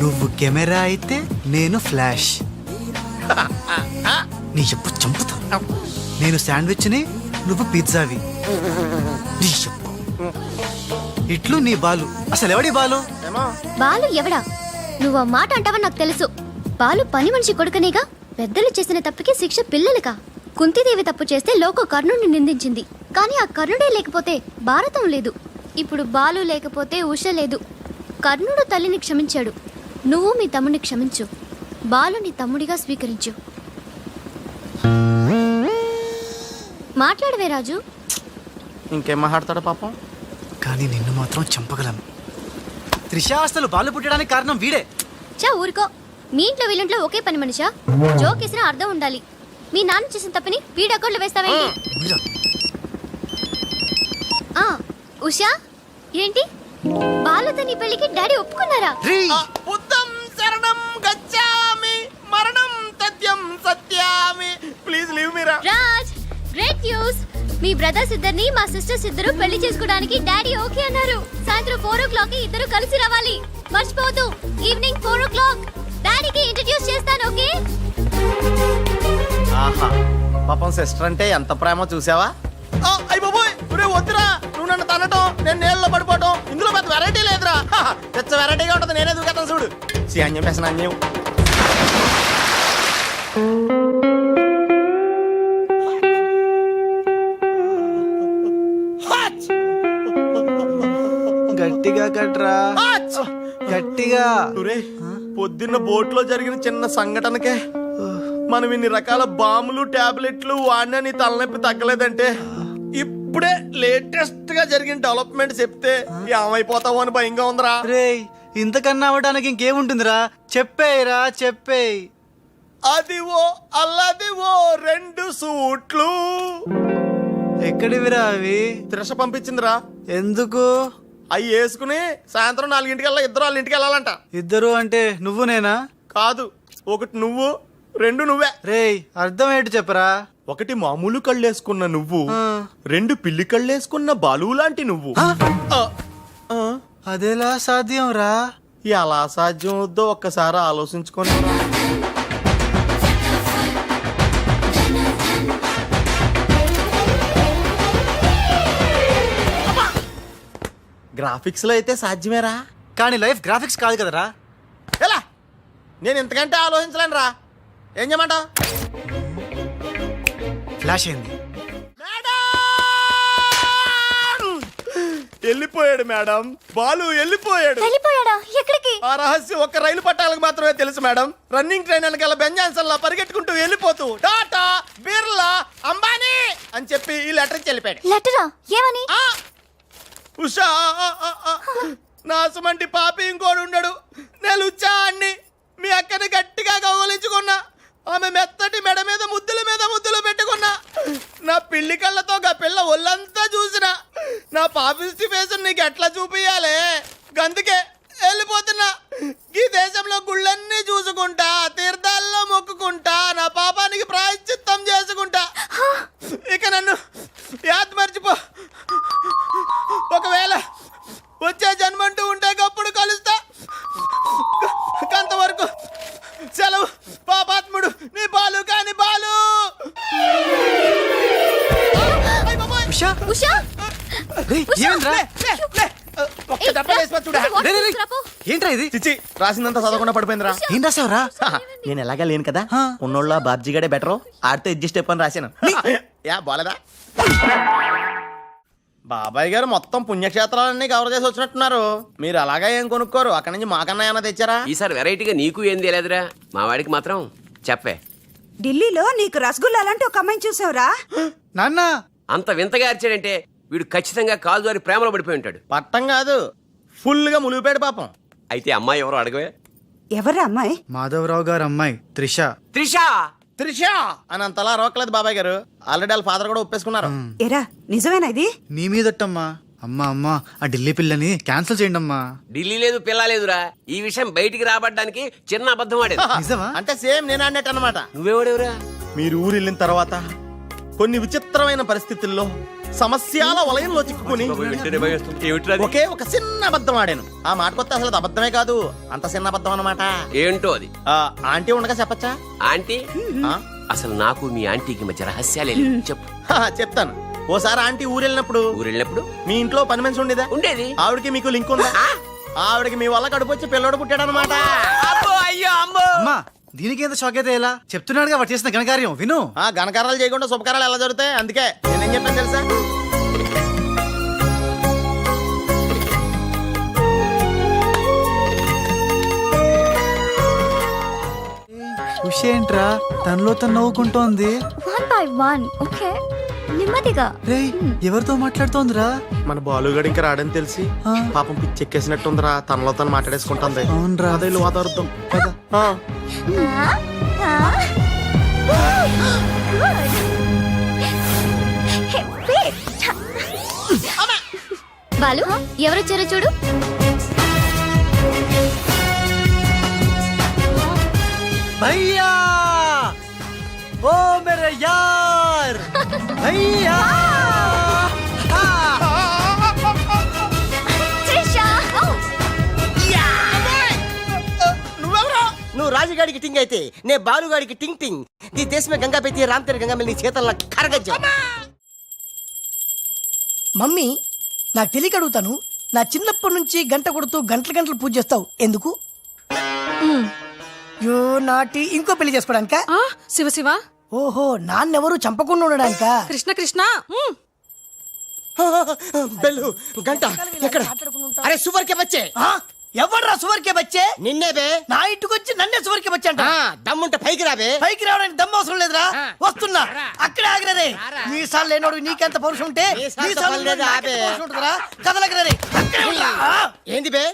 నువ్వు కెమెరా అయితే నేను ఫ్లాష్. నీ చెప్పు చంపుతా. నేను శాండ్విచ్ని, నువ్వు పిజ్జావి. నీ చెప్పు ఇట్లు నీ బాలు. అసలు ఎవడి బాలు? బాలు ఎవడా? నువ్వు ఆ మాట అంటావని నాకు తెలుసు. బాలు పని మనిషి కొడుకనేగా. పెద్దలు చేసిన తప్పుకి శిక్ష పిల్లలుగా. కుంతిదేవి తప్పు చేస్తే లోక కర్ణుడిని నిందించింది. కానీ ఆ కర్ణుడే లేకపోతే భారతం లేదు. ఇప్పుడు బాలు లేకపోతే ఉష లేదు. కర్ణుడు తల్లిని క్షమించాడు. నువ్వు మీ తమ్ముడిని క్షమించు. బాలుని తమ్ముడిగా స్వీకరించు. మాట్లాడవే రాజు. ఇంకేం మాట్లాడతాడు పాపం. కానీ నిన్ను మాత్రం చంపగలను. త్రిష అసలు బాలు పుట్టడానికి కారణం వీడే. చా ఊరుకో. మీ ఇంట్లో వీళ్ళంట్లో ఒకే పని మనిషా? జోక్ వేసిన అర్థం ఉండాలి. మీ నాన్న చేసిన తప్పని వీడి అకౌంట్లో వేస్తావేంటి? ఉషా ఏంటి? బాలుతో నీ పెళ్లికి డాడీ ఒప్పుకున్నారా? బుద్ధం శరణం గచ్చామి, మరణం తథ్యం సత్యామి. ప్లీజ్ లీవ్ మీ రా. Raj, great news. మీ బ్రదర్స్ ఇద్దరిని మా సిస్టర్స్ ఇద్దరు పెళ్లి చేసుకోవడానికి డాడీ ఓకే అన్నారు. సాయంత్రం 4 o'clock ఇద్దరు కలిసి రావాలి. మర్చిపోవద్దు. ఈవినింగ్ 4 o'clock డాడీకి ఇంట్రడ్యూస్ చేస్తాను. ఓకే? ఆహా, పాపం సిస్టర్ అంటే ఎంత ప్రేమో చూసావా? అయ్య బాబోయ్, ఒరే వద్దురా. నువ్వు నన్ను తనటం, నేను నీళ్ళలో పడిపోవటం, ఇందులో పెద్ద వెరైటీ లేదురా. పెద్ద వెరైటీగా ఉంటుంది. నేనే దూకేతాను చూడు. అన్యం వేసిన అన్యం. గట్టిగా కట్రా, గట్టిగా. పొద్దున్న బోట్లో జరిగిన చిన్న సంఘటనకే మనం ఇన్ని రకాల బాంబులు టాబ్లెట్లు వాడినా నీ తలనొప్పి తగ్గలేదంటే ఇప్పుడే లేటెస్ట్ గా జరిగిన డెవలప్మెంట్ చెప్తే ఏమైపోతావు అని భయంగా ఉందిరా. రేయ్, ఇంతకన్నా అవ్వడానికి ఇంకేముంటుందిరా? చెప్పేయరా, చెప్పేయ్. అదివో అల్లదివో 2 సూట్లు. ఎక్కడివిరా అవి? త్రిష పంపించిందిరా. ఎందుకు? అవి వేసుకుని సాయంత్రం 4 ఇద్దరు వాళ్ళ ఇంటికి వెళ్ళాలంట. ఇద్దరు అంటే నువ్వు నేనా? కాదు, ఒకటి నువ్వు, 2 నువ్వే. రేయ్, అర్థం ఏంటి చెప్పరా? ఒకటి మామూలు కళ్ళేసుకున్న నువ్వు, 2 పిల్లి కళ్ళేసుకున్న బాలు లాంటి నువ్వు. అదెలా సాధ్యం రా? ఎలా సాధ్యం అవుద్దో ఒక్కసారి ఆలోచించుకొని. గ్రాఫిక్స్ లో అయితే సాధ్యమేరా, కానీ లైఫ్ గ్రాఫిక్స్ కాదు కదరా. ఎలా? నేను ఇంతకంటే ఆలోచించలేను రా. ఏం చేయమంటావు? ఫ్లాష్ అయింది. వెళ్ళిపోయాడు మేడం. బాలు వెళ్ళిపోయాడు. వెళ్ళిపోయాడా? ఎక్కడికి? ఆ రహస్యం ఒక్క రైలు పట్టాలకు మాత్రమే తెలుసు మేడం. రన్నింగ్ ట్రైన్ వెనకాల బెంజాన్సన్ లా పరిగెట్టుకుంటూ వెళ్ళిపోతూ టాటా, బిర్లా, అంబానీ అని చెప్పి ఈ లెటర్ ఇచ్చి వెళ్ళిపోయాడు. లెటరా? ఏమని? ఉషా, నా సుమంటి పాపి ఇంకోడు ఉండడు. నేను లుచ్చా అన్ని మీ అక్కని గట్టిగా కౌగలించుకున్నా. ఆమె మెత్తటి మెడ మీద ముద్దులు పెట్టుకున్నా. నా పిల్లి కళ్ళతో గా పిల్ల ఒళ్ళంతా చూసిన. నా పాపిస్టి ఫేస్ నీకు ఎట్లా చూపియాలే? గందుకే వెళ్ళిపోతున్నా. ఈ దేశంలో గుళ్ళన్నీ చూసుకుంటా, తీర్థాల్లో మొక్కుకుంటా, నా పాపానికి ప్రాయశ్చిత్తం చేసుకుంటా. ఇక నన్ను యాద్ మర్చిపో. ఒకవేళ వచ్చే జన్మంటూ ఉంటే గప్పుడు కలుస్తా. అంతవరకు సెలవు. పాపాత్ముడు నీ బాలు కాని బాలు. ఉషా, ఉషా, ఏంట్రా ఇది? చిచ్చి, రాసిందంతా చదవకుండా పడిపోయిందిరా. ఏం రాసావురా? నేను ఎలాగా లేను కదా, ఉన్నోళ్ళ బాబ్జీగాడే బెటర్, ఆడితో అడ్జస్ట్ అయిపోయి రాశాను. యా బాలేదా? బాబాయ్ గారు మొత్తం పుణ్యక్షేత్రాలన్నీ కవర్ చేసి వచ్చినట్టున్నారు. మీరు అలాగా ఏం కొనుక్కోరు? అక్కడి నుంచి మాకన్నా ఏమైనా తెచ్చారా? ఈసారి వెరైటీగా నీకు ఏం తెలియదురా, మా వాడికి మాత్రం చెప్పే. ఢిల్లీలో నీకు రసగుల్లా లాంటి ఒక అమ్మాయిని చూసావురా? నాన్న అంత వింతగా అరిచాడంటే వీడు ఖచ్చితంగా కాలు జారి ప్రేమలో పడిపోయి ఉంటాడు. పట్టం కాదు, ఫుల్ గా ములిగిపోయాడు పాపం. అయితే అమ్మాయి ఎవరో అడగవే. ఎవరా అమ్మాయి? మాధవరావు గారు అమ్మాయి త్రిష. త్రిష త్రిష అని అంతలా రోకలేదు బాబాయ్ గారు. ఆల్రెడీ వాళ్ళ ఫాదర్ కూడా ఒప్పేసుకున్నారు. ఎరా నిజమేనా ఇది? నీ మీదట్టమ్మా, అమ్మా అమ్మా ఆ ఢిల్లీ పిల్లని క్యాన్సిల్ చేయండి అమ్మా. ఢిల్లీ లేదు పిల్ల లేదురా, ఈ విషయం బయటికి రాబడ్డానికి చిన్న అబద్ధం ఆడేది. నిజమా? అంటే సేమ్ నేను అన్నట్టు అనమాట. నువ్వెవడెవరా? మీరు ఊరు వెళ్ళిన తర్వాత కొన్ని విచిత్రమైన పరిస్థితుల్లో సమస్యల వలయంలో చిక్కుకుని ఒకే ఒక చిన్న అబద్ధం ఆడాను. ఆ మాట కొత్త అసలు అది అబద్ధమే కాదు, అంత చిన్న అబద్ధం అన్నమాట. ఏంటో అది? ఆంటీ ఉండగా చెప్పచ్చా? ఆంటీ? అసలు నాకు మీ ఆంటీకి మధ్య రహస్యాలే లేవు. చెప్పు. చెప్తాను. ఓసారి ఆంటీ ఊరెళ్ళినప్పుడు మీ ఇంట్లో పని మనిషి ఉండేదా? ఉండేది. ఆవిడకి మీకు లింక్ ఉందా? ఆవిడకి మీ వల్ల కడుపు వచ్చి పిల్లోడు పుట్టాడు అనమాట. అమ్మా దీనికి ఎంత షాక్ అయితే ఎలా చెప్తున్నాడుగా వాడు చేసిన ఘనకార్యం విను. ఆ ఘనకారాలు చేయకుండా శుభకారాలు ఎలా జరుగుతాయి? అందుకే నేనేం చెప్పాను తెలుసా? ఏంట్రా తనలో తను నవ్వుకుంటోంది. 1 by 1 ఓకే నెమ్మదిగా. రేయ్ ఎవరితో మాట్లాడుతోందిరా? మన బాలుగాడు ఇంకా రాడని తెలిసి పాపం పిచ్చెక్కేసినట్టుందిరా, తనలో తను మాట్లాడేసుకుంటుంది. అవునరా. అదే వాతావరణం బాలు ఎవరొచ్చారో చూడు. భయ్యా ఓ మేరే యార్ భయ్యా. నువ్వు రాజుగాడికి టింగ్ అయితే నే బాలుగాడికి టింగ్ టింగ్. నీ దేశమే గంగా పెట్టి రామ్ తెర గంగా నీ చేతల్లో కరగజ్జా. మమ్మీ నాకు తెలియక అడుగుతాను, నా చిన్నప్పటి నుంచి గంట కొడుతూ గంటలు గంటలు పూజ చేస్తావు ఎందుకు? యో నాటి ఇంకో పెళ్లి చేసుకోవడానికా? శివ శివ. ఓహో నాన్నెవరు చంపకుండా ఉండడానికా? కృష్ణ కృష్ణ. బెల్లు గంట ఎక్కడ? అరే సువర్ కే బచ్చే. ఎవర్రా సువర్కే బచ్చే? నిన్నే బే. నా ఇంటికి వచ్చి నన్నే సువర్కే బచ్చే అంట. దమ్ముంటే పైకి రాబే. పైకి రావడానికి దమ్ము అవసరం లేదురా, వస్తున్నా. అక్కడే ఆగిరే. మీసాలు లేనోడు నీకెంత పౌరుషం ఉంటే కదలగరే. ఏంది బే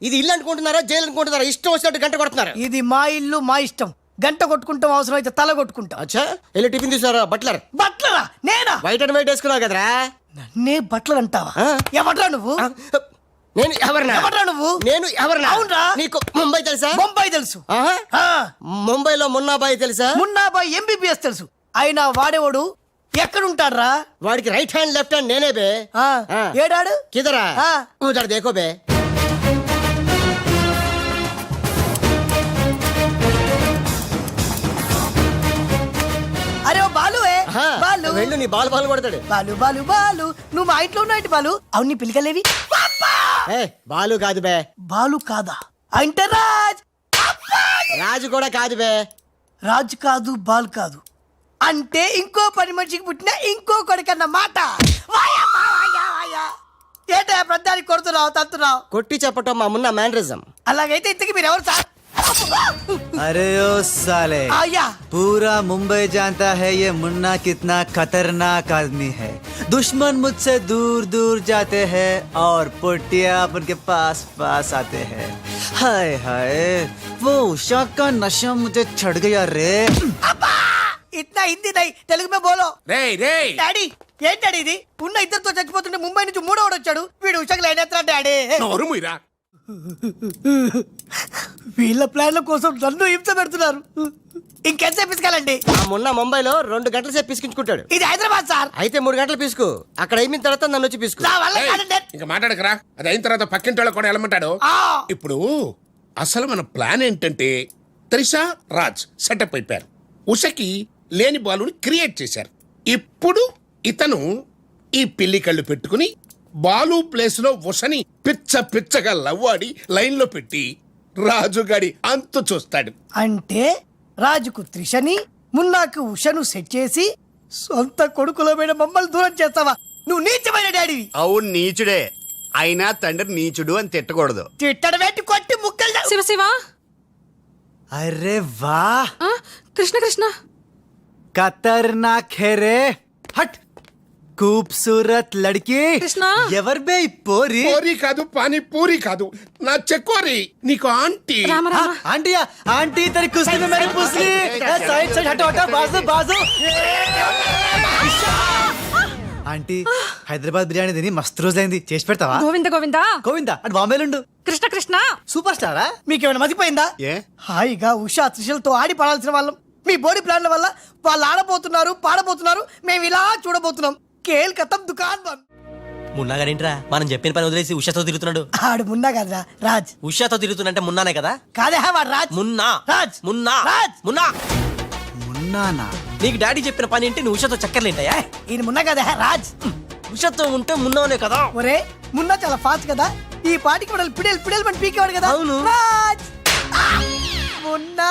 ఇది? ఇల్లు అనుకుంటున్నారా జైలు అనుకుంటున్నారా? ఇష్టం వచ్చినట్టు గంట కొడుతున్నారు. ఇది మా ఇల్లు మా ఇష్టం. గంట కొట్టుకుంటాం, అవసరం అయితే తల కొట్టుకుంటాం. అచ్చా వెళ్ళి టిఫిన్ తీసారా? బట్లర్. బట్లరా? నేనా? వైట్ అండ్ వైట్ వేసుకున్నావు కదరా. నన్నే బట్లర్ అంటావా? ఎవడ్రా నువ్వు? నేను ఎవరినా? ఎవడ్రా నువ్వు? నేను ఎవరినా? అవునరా. నీకు ముంబై తెలుసా? ముంబై తెలుసు. ముంబైలో మున్నాబాయి తెలుసా? మున్నాబాయి ఎంబీబీఎస్ తెలుసు. అయినా వాడేవాడు ఎక్కడుంటాడ్రా? వాడికి రైట్ హ్యాండ్ లెఫ్ట్ హ్యాండ్ నేనే బే. ఏడాడు కిదరా ఉదర్ దేఖో బే. అరే ఓ బాలువే. బాలు వెళ్ళు, నీ బాలు బాలు కొడతాడు. బాలు బాలు బాలు నువ్వు మా ఇంట్లో ఉన్నాయంటి బాలు. అవును నీ పిలికలేవి? బాలు కాదు బే. బాలు కాదా? అంటే రాజ్. రాజు కూడా కాదు బే. రాజు కాదు బాలు కాదు అంటే ఇంకో పని మనిషికి పుట్టిన ఇంకో కొడుకన్న మాట. ఏంటా ప్రధానికి కొడుతున్నావు తంతున్నావు? కొట్టి చెప్పటం మా మున్న మేనరిజం. అలాగైతే ఇంతకి మీరు ఎవరు సార్? अरे ओ साले आया पूरा मुंबई जानता है ये मुन्ना कितना खतरनाक आदमी है. दुश्मन मुझसे दूर दूर जाते हैं और पुटिया उनके पास पास आते हैं. हाय हाय वो उषा का नशा मुझे चढ़ गया रे. इतना हिंदी नहीं తెలుగు में बोलो. రేయ్ రేయ్ డాడీ ఏం డాడీ ఇది? ఉన్న ఇద్దరితో చచ్చిపోతుంటే ముంబై నుంచి మూడోడు వచ్చాడు. వీడు ఉషకు లైన్ ఎత్తరా డాడీ? నోరు ముయ్యరా. వీళ్ళ ప్లాన్ల కోసం నన్ను హింస పెడుతున్నారు. ఇంకెంతసేపు పిసుకాలండి? మొన్న ముంబైలో 2 గంటల సేపు పిసుకుంటాడు. ఇది హైదరాబాద్ సార్. అయితే 3 గంటలు పిసుకు. అక్కడ అయిన తర్వాత నన్ను వచ్చి పిసుకు. ఇంకా మాట్లాడకరా. అది అయిన తర్వాత పక్కింటి వాళ్ళు కూడా వెళ్ళమంటాడు. ఇప్పుడు అసలు మన ప్లాన్ ఏంటంటే త్రిషా రాజ్ సెటప్ అయిపోయారు. ఉషకి లేని బాలుని క్రియేట్ చేశారు. ఇప్పుడు ఇతను ఈ పిల్లి కళ్ళు పెట్టుకుని బాలు ప్లేస్ లో ఉషని పిచ్చ పిచ్చగా లవ్వాడి లైన్ లో పెట్టి రాజుగాడి అంతు చూస్తాడు. అంటే రాజుకు త్రిషని మున్నాకు ఉషను సెట్ చేసి సొంత కొడుకులో మీద మమ్మల్ని దూరం చేస్తావా? నువ్వు నీచమైన డాడీవి. అవును నీచుడే. అయినా తండ్రి నీచుడు అని తిట్టకూడదు. తిట్టడమేంటి? కొట్టి ముక్కలు. శివ శివ. अरे वाह కృష్ణ కృష్ణ. खतरनाक है रे. हट खूबसूरत लड़की. కృష్ణ ఎవర్ బే పోరి? పూరి కాదు, పానీ పూరి కాదు, నా చెక్కోరి. నీకు ఆంటీ. आंटी आंटी तेरी कुश्ती में मेरी पुसली. साइड साइड हटो हटो बाजू बाजू. ఆంటీ హైదరాబాద్ బిర్యానీ తిని మస్తు రోజైంది, చేసి పెడతావా? గోవింద గోవింద గోవిందా అటు బాంబేలుండు. కృష్ణ కృష్ణ సూపర్ స్టారా? మీకేమైనా మతిపోయిందా? ఏ హాయిగా ఉషా త్రిషలతో ఆడి పడాల్సిన వాళ్ళం మీ బాడీ ప్లాన్ల వల్ల వాళ్ళు ఆడబోతున్నారు, పాడబోతున్నారు, మేము ఇలా చూడబోతున్నాం. కేల్ కథం దుకాన్ బంద్. మున్నాగాడేంట్రా మనం చెప్పిన పని వదిలేసి ఉషాతో తిరుగుతున్నాడు? ఆడు మున్నా కదరా రాజ్. ఉషాతో తిరుగుతున్నంటే మున్నానే కదా? కాదే వాడు రాజ్. మున్నా రాజ్. మున్నా రాజ్. మున్నా. మున్నానా? నీకు డాడీ చెప్పిన పని ఏంటి? నువ్వు ఉషాతో చక్కర్లేంటాయా? ఈయన మున్నా కదే రాజ్. ఉషాతో ఉంటే మున్నానే కదా? ఒరే మున్నా చాలా ఫాస్ట్ కదా, ఈ పాటికి వాడు పిడేలు పిడేలు పని పీకేవాడు కదా. అవును. రాజ్. మున్నా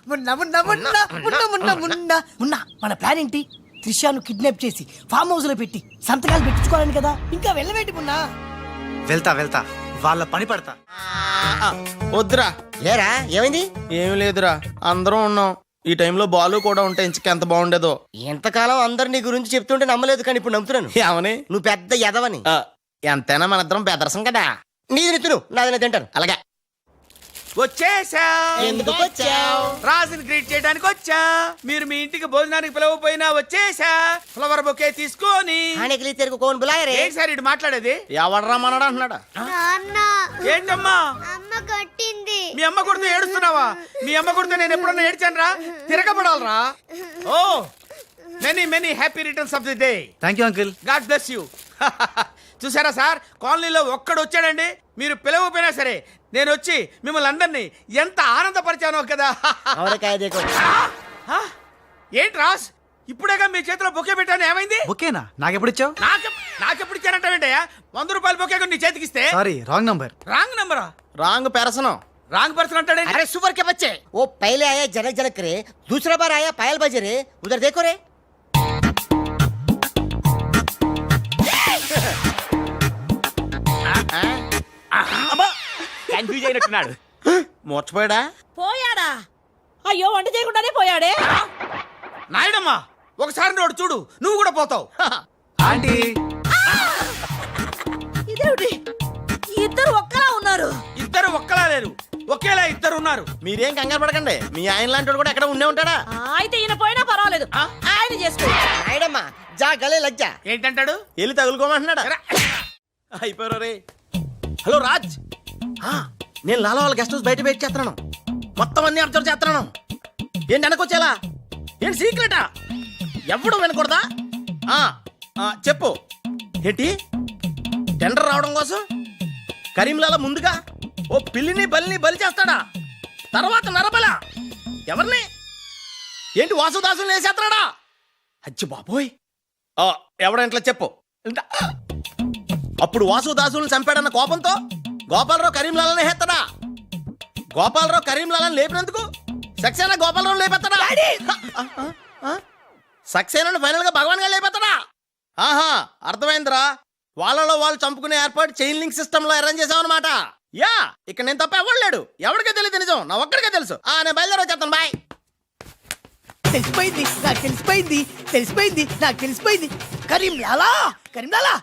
మున్నా మున్నా మున్నా మున్నా మున్నా మున్నా మున్నా. మన ప్లాన్ ఏంటి? త్రిషాను కిడ్నాప్ చేసి ఫామ్ హౌస్ లో పెట్టి సంతకాలు పెట్టించుకోవాలని కదా. ఇంకా వెళ్ళవేంటి మున్నా? వెళ్తా వాళ్ళ పని పడతా. వద్దురా. ఏరా ఏమైంది? ఏమి లేదురా, అందరం ఉన్నాం. ఈ టైంలో బాలు కూడా ఉంటే ఇంకెంత బాగుండేదో. ఎంతకాలం అందరు నీ గురించి చెప్తుంటే నమ్మలేదు, కానీ ఇప్పుడు నమ్ముతున్నాను. ఏమని? నువ్వు పెద్ద ఎదవని. ఎంతైనా మన ఇద్దరం బెదరసం కదా. నీది నెత్తును, నాది నేను తింటాను. అలాగే. వచ్చేసా. ఎందుకు వచ్చావు? రాజుని గ్రీట్ చేయడానికి వచ్చా. మీరు మీ ఇంటికి భోజనానికి పిలవపోయినా వచ్చేసా. ఫ్లవర్ బొకే తీసుకొని. ఆనెకిలి తెరుకు కోన్ బులాయరే. ఏంటి సార్ ఇటు మాట్లాడేది? ఎవడరా మనడా అంటున్నాడా? ఏంటమ్మా? అమ్మ కొట్టింది. మీ అమ్మ కొడితే ఏడుస్తున్నావా? మీ అమ్మ కొడితే నేను ఎప్పుడన్నా ఏడ్చాను రా? తిరగబడాలరా? ఓ many many happy returns of the day. Thank you uncle. God bless you. చూసారా సార్, కాలనీలో ఒక్కడు వచ్చాడండి, మీరు పిలవపోయినా సరే నేను వచ్చి మిమ్మల్ని అందరినీ ఎంత ఆనందపరిచానో కదా. ఏంటి రాస్, ఇప్పుడేగా మీ చేతిలో బొకే పెట్టాను, ఏమైంది? ఓకేనా? నాకెప్పుడు ఇచ్చావు? నాకెప్పుడు ఇచ్చానంటావేంటయ్యా? 100 రూపాయలు బొకే నీ చేతికి ఇస్తే. Sorry, wrong number. రాంగ్ నంబరా? रॉन्ग पर्सन रॉन्ग पर्सन अंटाडे। अरे सुपर के बच्चे, वो पहले आया जनक जनक रे, दूसरा बार आया पायल बजे रे, उधर देखो रे। కన్ఫ్యూజ్ అయినట్టున్నాడు. మోర్చిపోయాడా? పోయాడా? అయ్యో వంట చేయకుండానే పోయాడే. నాయుడమ్మా ఒకసారి నోడు చూడు, నువ్వు కూడా పోతావు. ఆంటీ ఇదేమిటి, ఇద్దరు ఒక్కలా ఉన్నారు. ఇద్దరు ఒక్కలా లేరు, ఒకేలా ఇద్దరు ఉన్నారు. మీరేం కంగారు పడకండి, మీ ఆయన లాంటి కూడా ఎక్కడ ఉండే ఉంటాడా. అయితే ఈయన పోయినా పర్వాలేదు, ఆయన చేసుకో. నాయుడమ్మా జా గలే లజ్జా. ఏంటంటాడు? వెళ్ళి తగులుకోమంటున్నాడా? అయిపోయారు రే. హలో రాజ్, నేను లాలా వాళ్ళ గెస్ట్ హౌస్ బయట వెయిట్ చేస్తున్నాను, మొత్తం అన్ని అబ్జర్వ్ చేస్తున్నాను. ఏంటి అనుకోవచ్చేలా? ఏంటి సీక్రెటా? ఎవడు వినకూడదా? చెప్పు. ఏంటి టెండర్ రావడం కోసం కరీంలాలా ముందుగా ఓ పిల్లిని బలిని బలి చేస్తాడా? తర్వాత నరబల ఎవరిని? ఏంటి వాసుదాసుని వేసేస్తున్నాడా? అచ్చి బాబోయ్, ఎవడంట్లా చెప్పు. అప్పుడు వాసుదాసుని చంపాడన్న కోపంతో గోపాలరావు కరీంలాలని హేత్తడా? గోపాలరావు కరీంలాలని లేపినందుకు సక్సేనా గోపాలరావు లేపెత్తడా? సక్సేనాను ఫైనల్ గా భగవాన్ గా లేపెత్తడా? ఆహా, అర్థమైందిరా. వాళ్ళలో వాళ్ళు చంపుకునే ఏర్పాటు చైన్ లింక్ సిస్టమ్ లో అరేంజ్ చేసామన్నమాట. యా, ఇక్కడ నేను తప్ప ఎవరు లేడు, ఎవరికే తెలియదు నిజం, నా ఒక్కడికే తెలుసు. నేను బయలుదేరి చెప్తాను, బాయ్. తెలిసిపోయింది నాకు, తెలిసిపోయింది, తెలిసిపోయింది నాకు, తెలిసిపోయింది. కరీంలాలా కరీంలాలా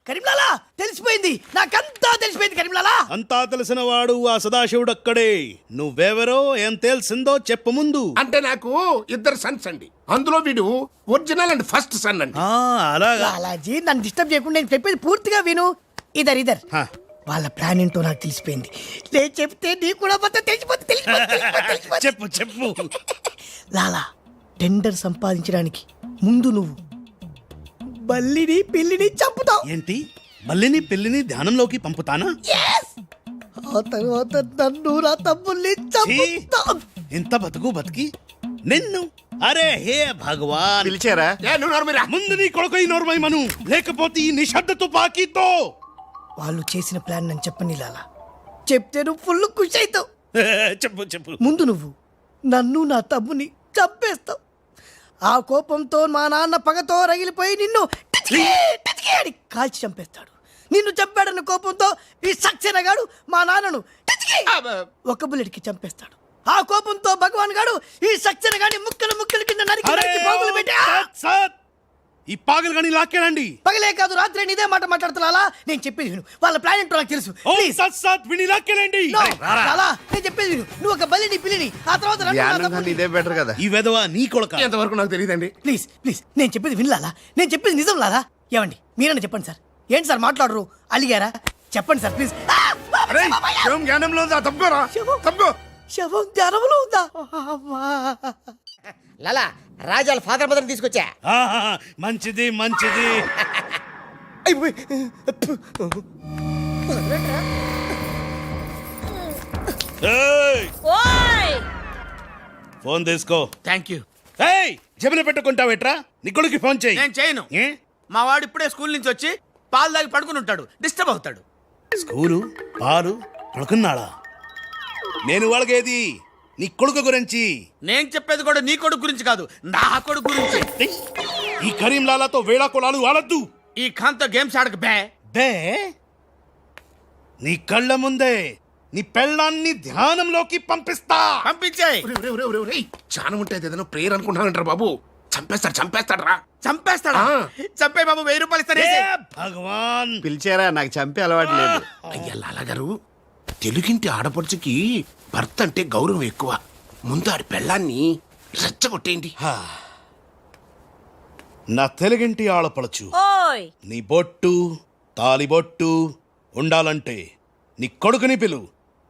కరీంలాలా తెలిసిపోయింది, నాకంతా తెలిసిపోయింది. కరీంలాలా అంతా తెలిసిన వాడు ఆ సదాశివుడు అక్కడే. నువ్వెవరో ఏం తెలిసిందో చెప్పు ముందు. అంటే నాకు ఇద్దరు సన్స్ అండి, అందులో వీడు ఒరిజినల్ అండ్ ఫస్ట్ సన్ అండి. అలాగా? లాలాజీ నన్ను డిస్టర్బ్ చేయకుండా నేను చెప్పేది పూర్తిగా విను. ఇదర్ ఇదర్ వాళ్ళ ప్లాన్ ఏంటో నాకు తెలిసిపోయింది. నేను చెప్తే నీకు కూడా మొత్తం తెలిసిపోతుంది. చెప్పు చెప్పు. లాలా, టెండర్ సంపాదించడానికి ముందు నువ్వు బల్లిని పిల్లిని చంపుతావు. ఏంటి, మల్లిని పిల్లిని ధ్యానంలోకి పంపుతానా? ఆ తర్వాత నన్ను నా తమ్ముల్ని చంపుతావు. ఇంత బతుకు బతికి నిన్ను, అరే హే భగవాన్. పిలిచారా? ముందు నీ కొడుకు నోర్మై మను, లేకపోతే ఈ నిశ్శబ్ద తుపాకీతో. వాళ్ళు చేసిన ప్లాన్ నన్ను చెప్పని లాలా, చెప్తే నువ్వు ఫుల్ ఖుషి అవుతావు. చెప్పు చెప్పు. ముందు నువ్వు నన్ను నా తమ్ముని చంపేస్తావు. ఆ కోపంతో మా నాన్న పగతో రగిలిపోయి నిన్ను టిచికి టిచికి అని కాల్చి చంపేస్తాడు. నిన్ను చంపాడన్న కోపంతో ఈ సక్సేనా గాడు మా నాన్నను టిచికి ఒక బుల్లెట్కి చంపేస్తాడు. ఆ కోపంతో భగవాన్ గాడు ఈ సక్సేనా గాని ముక్కలు ముక్కలు కింద నరికి పోగులు పెట్టి ఈ పాగలు గాని లాక్కేనండి. పగలే కాదు రాత్రి ఇదే మాట మాట్లాడుతున్నా. నేను చెప్పేది విను, వాళ్ళ ప్లాన్ ఏంటో నాకు తెలుసు. నేను చెప్పేది విను, నువ్వు ఒక బలిని పిల్లిని, ఆ తర్వాత ఇదే బెటర్ కదా. ఈ వెధవ నీ కొడుక. ఎంతవరకు నాకు తెలియదండి. ప్లీజ్ ప్లీజ్ నేను చెప్పేది వినలాలా, నేను చెప్పేది నిజం లాలా. ఏమండి మీరన్నా చెప్పండి సార్. ఏంటి సార్ మాట్లాడరు? అలిగారా? చెప్పండి సార్ ప్లీజ్. అరే శవం జ్ఞానంలో ఉందా? తప్పుకోరా, తప్పుకో. శవం జ్ఞానంలో ఉందా? అమ్మా. లాలా రాజాల ఫాదర్ మదర్ తీసుకొచ్చా. ఆహా, మంచిది మంచిది. ఏయ్, ఓయ్ ఫోన్ తీసుకో. Thank you. ఏయ్, జమిన పెట్టుకుంటావేట్రా? నీ కొడుకు ఫోన్ చేయి. నేను చేయను. ఏ? మా వాడు ఇప్పుడే స్కూల్ నుంచి వచ్చి పాలు తాగి పడుకుని ఉంటాడు, డిస్టర్బ్ అవుతాడు. స్కూలు పాలు పడుకున్నాడా? నేను వాళ్ళకేది నీ కొడుకు గురించి. నేను చెప్పేది కూడా నీ కొడుకు గురించి కాదు, నా కొడుకు గురించి. ఈ కరీంలాలాతో వేళా కొలాలు ఆడద్దు. ఈ ఖాన్తో గేమ్స్ ఆడక బే. బే, నీ కళ్ళ ముందే నీ పెళ్ళాన్ని ధ్యానంలోకి పంపిస్తా. పంపించేయ్. చానం ఉంటే ఏదైనా ప్రేయర్ అనుకుంటానంటారు బాబు. చంపేస్తాడు రా. చంపేస్తాడా? చంపే బాబు, 1000 రూపాయలు ఇస్తానే. భగవాన్, పిలిచారా? నాకు చంపే అలవాటు లేదు. అయ్యా లాలగారు, తెలుగింటి ఆడపడుచుకి భర్త అంటే గౌరవం ఎక్కువ. ముందు ఆడి పెళ్ళాన్ని రెచ్చగొట్టేయండి. నా తెలుగింటి ఆడపడచ్చు ఓయ్ నీ బొట్టు తాలిబొట్టు ఉండాలంటే నీ కొడుకుని పిలు,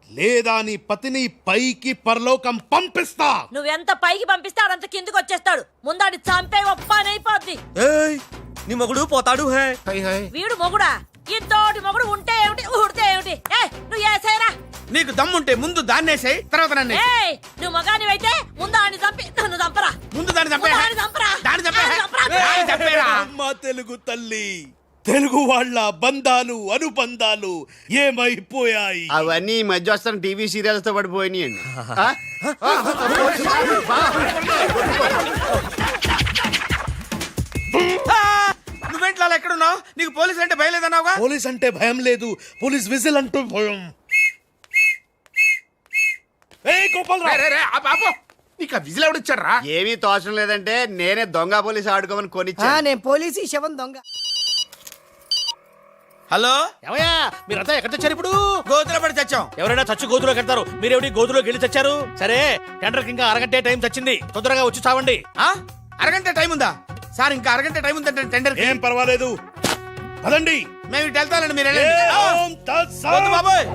లేదా నీ పతిని పైకి పరలోకం పంపిస్తా. నువ్వెంత పైకి పంపిస్తే ఆడంత కిందకి వచ్చేస్తాడు. ముందాడి చంపే ఒప్పనైపోద్ది. నీ మొగుడు పోతాడు హే. వీడు మొగుడా? ఇంతోటి మొగుడు ఉంటే ఏమిటి, ఊడితే ఏమిటి? నువ్వు ఏసేరా. నీకు దమ్ముంటే ముందు దాన్నేసేయ్, తర్వాత నన్ను ఏయ్, నువ్వు మగానివైతే ముందు ఆడిని చంపి నన్ను చంపరా. ముందు దాన్ని చంపే. ముందు ఆడిని చంపరా. దాన్ని చంపే. ఆడిని చంపరా. దాన్ని చంపేరా. అమ్మ తెలుగు తల్లి, తెలుగు వాళ్ళ బంధాలు అనుబంధాలు ఏమైపోయాయి? అవన్నీ ఈ మధ్య వస్తున్న టీవీ సీరియల్స్ తో పడిపోయినాయండి. నువ్వేంట్లో అలా ఎక్కడున్నావు? నీకు పోలీసులు అంటే భయం లేదన్నావుగా? పోలీస్ అంటే భయం లేదు, పోలీస్ విజిల్ అంటూ భయం. ఏయ్ గోపాలరావు, నీకు ఆ విజిల్ ఎవడిచ్చాడు రా? ఏమీ తోచడం లేదంటే నేనే దొంగ పోలీసు ఆడుకోమని కొనిచ్చా. నేను పోలీసు, ఈ శవం దొంగ. హలో, ఏమయ్యా మీరంతా ఎక్కడ తెచ్చారు ఇప్పుడు? గోతులో పడి చచ్చాం. ఎవరైనా చచ్చి గోతులో కడతారు, మీరేమిటి గోతులోకి వెళ్ళి తెచ్చారు? సరే, టెండర్కి ఇంకా అరగంటే టైం తెచ్చింది, తొందరగా వచ్చి చావండి. అరగంట టైం ఉందా సార్? ఇంకా అరగంట టైం ఉందంటే టెండర్. ఏం పర్వాలేదు, పదండి. మేము ఇటు వెళ్తానండి, మీరు ఏం తత్సత్. బాబోయ్.